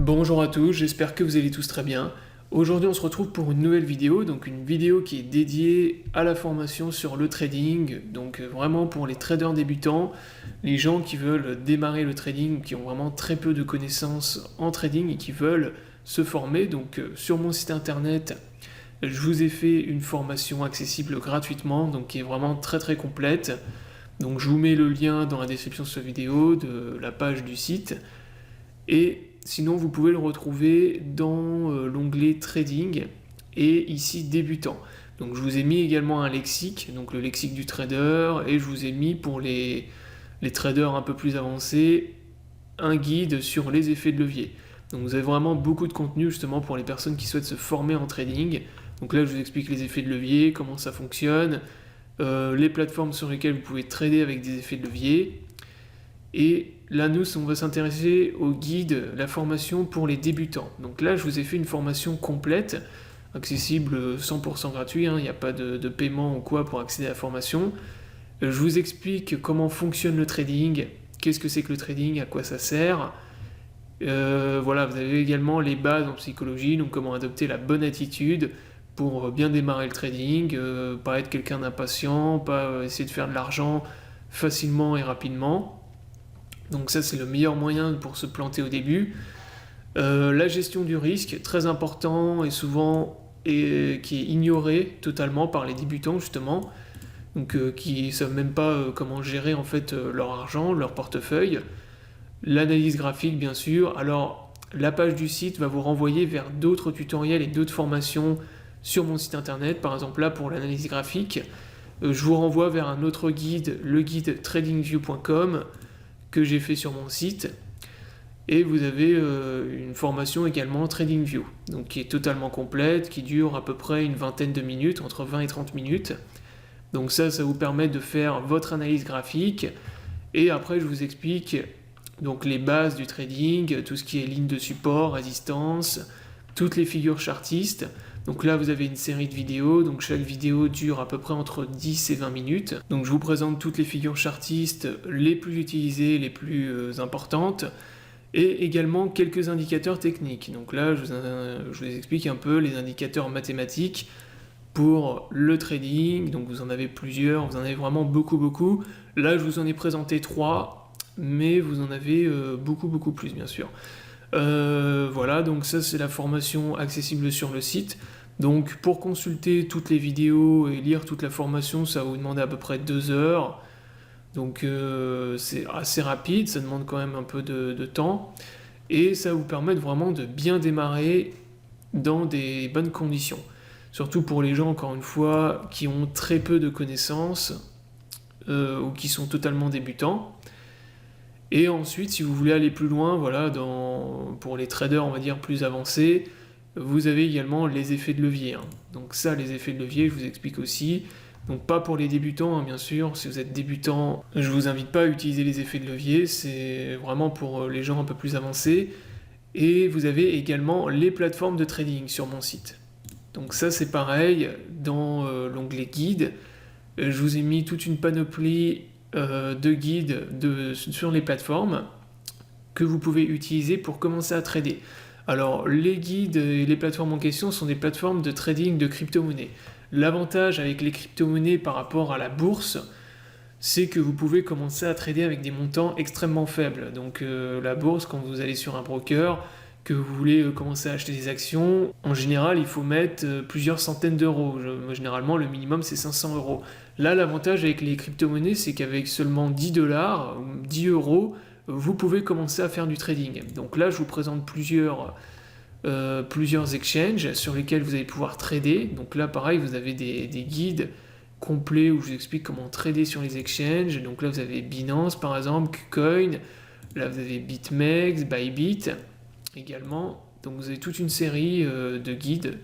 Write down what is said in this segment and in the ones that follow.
Bonjour à tous, j'espère que vous allez tous très bien. Aujourd'hui on se retrouve pour une nouvelle vidéo, donc une vidéo qui est dédiée à la formation sur le trading, donc vraiment pour les traders débutants, les gens qui veulent démarrer le trading, qui ont vraiment très peu de connaissances en trading et qui veulent se former. Donc sur mon site internet, je vous ai fait une formation accessible gratuitement, donc qui est vraiment très complète. Donc je vous mets le lien dans la description de cette vidéo, de la page du site. Et sinon, vous pouvez le retrouver dans l'onglet Trading et ici Débutant. Donc je vous ai mis également un lexique, donc le lexique du trader, et je vous ai mis pour les traders un peu plus avancés, un guide sur les effets de levier. Donc vous avez vraiment beaucoup de contenu justement pour les personnes qui souhaitent se former en trading. Donc là, je vous explique les effets de levier, comment ça fonctionne, les plateformes sur lesquelles vous pouvez trader avec des effets de levier. Et là, on va s'intéresser au guide, la formation pour les débutants. Donc là, je vous ai fait une formation complète, accessible 100% gratuit, il n'y a pas de paiement ou quoi pour accéder à la formation. Je vous explique comment fonctionne le trading, qu'est-ce que c'est que le trading, à quoi ça sert. Voilà, vous avez également les bases en psychologie, donc comment adopter la bonne attitude pour bien démarrer le trading, pas être quelqu'un d'impatient, pas essayer de faire de l'argent facilement et rapidement. Donc ça, c'est le meilleur moyen pour se planter au début. La gestion du risque, très important et souvent qui est ignoré totalement par les débutants justement, donc qui ne savent même pas comment gérer en fait leur argent, leur portefeuille. L'analyse graphique bien sûr. Alors la page du site va vous renvoyer vers d'autres tutoriels et d'autres formations sur mon site internet. Par exemple là pour l'analyse graphique, je vous renvoie vers un autre guide, le guide tradingview.com que j'ai fait sur mon site. Et vous avez une formation également TradingView, donc qui est totalement complète, qui dure à peu près une vingtaine de minutes, entre 20 et 30 minutes. Donc ça vous permet de faire votre analyse graphique. Et après, je vous explique donc les bases du trading, tout ce qui est ligne de support, résistance, toutes les figures chartistes. Donc là, vous avez une série de vidéos, donc chaque vidéo dure à peu près entre 10 et 20 minutes. Donc je vous présente toutes les figures chartistes les plus utilisées, les plus importantes, et également quelques indicateurs techniques. Donc là, je vous explique un peu les indicateurs mathématiques pour le trading. Donc vous en avez plusieurs, vous en avez vraiment beaucoup. Là, je vous en ai présenté 3, mais vous en avez beaucoup plus, bien sûr. Voilà, donc ça c'est la formation accessible sur le site. Donc pour consulter toutes les vidéos et lire toute la formation, ça va vous demander à peu près 2 heures. Donc c'est assez rapide, ça demande quand même un peu de temps. Et ça va vous permettre vraiment de bien démarrer dans des bonnes conditions. Surtout pour les gens, encore une fois, qui ont très peu de connaissances ou qui sont totalement débutants. Et ensuite, si vous voulez aller plus loin, voilà, pour les traders, on va dire, plus avancés, vous avez également les effets de levier. Donc ça, les effets de levier, je vous explique aussi. Donc pas pour les débutants, bien sûr. Si vous êtes débutant, je vous invite pas à utiliser les effets de levier. C'est vraiment pour les gens un peu plus avancés. Et vous avez également les plateformes de trading sur mon site. Donc ça, c'est pareil. Dans l'onglet guide, je vous ai mis toute une panoplie de guides sur les plateformes que vous pouvez utiliser pour commencer à trader. Alors les guides et les plateformes en question sont des plateformes de trading de crypto-monnaies. L'avantage avec les crypto-monnaies par rapport à la bourse, c'est que vous pouvez commencer à trader avec des montants extrêmement faibles. Donc la bourse, quand vous allez sur un broker, que vous voulez commencer à acheter des actions, en général, il faut mettre plusieurs centaines d'euros. Généralement, le minimum, c'est 500 euros. Là, l'avantage avec les crypto-monnaies, c'est qu'avec seulement 10 dollars, 10 euros, vous pouvez commencer à faire du trading. Donc là, je vous présente plusieurs exchanges sur lesquels vous allez pouvoir trader. Donc là, pareil, vous avez des guides complets où je vous explique comment trader sur les exchanges. Donc là, vous avez Binance, par exemple, KuCoin. Là, vous avez BitMEX, Bybit également. Donc vous avez toute une série de guides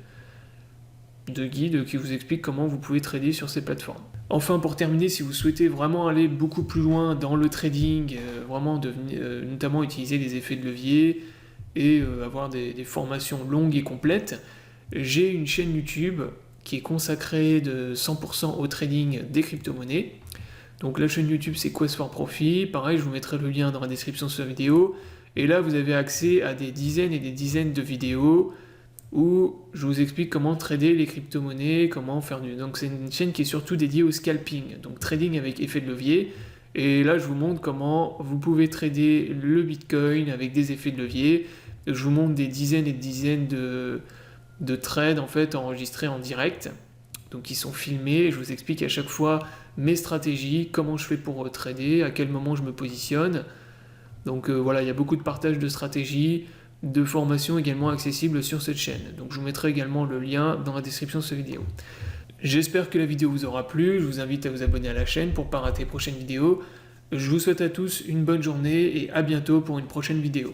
qui vous expliquent comment vous pouvez trader sur ces plateformes. Enfin, pour terminer, si vous souhaitez vraiment aller beaucoup plus loin dans le trading, vraiment notamment utiliser les effets de levier et avoir des formations longues et complètes, j'ai une chaîne YouTube qui est consacrée de 100% au trading des crypto-monnaies. Donc la chaîne YouTube, c'est Quest for Profit. Pareil, je vous mettrai le lien dans la description de cette vidéo. Et là, vous avez accès à des dizaines et des dizaines de vidéos où je vous explique comment trader les crypto-monnaies, comment faire du... Donc c'est une chaîne qui est surtout dédiée au scalping, donc trading avec effet de levier. Et là, je vous montre comment vous pouvez trader le Bitcoin avec des effets de levier. Je vous montre des dizaines et des dizaines de trades en fait enregistrés en direct. Donc ils sont filmés, je vous explique à chaque fois mes stratégies, comment je fais pour trader, à quel moment je me positionne. Donc voilà, il y a beaucoup de partage de stratégies, de formations également accessibles sur cette chaîne. Donc je vous mettrai également le lien dans la description de cette vidéo. J'espère que la vidéo vous aura plu, je vous invite à vous abonner à la chaîne pour ne pas rater les prochaines vidéos. Je vous souhaite à tous une bonne journée et à bientôt pour une prochaine vidéo.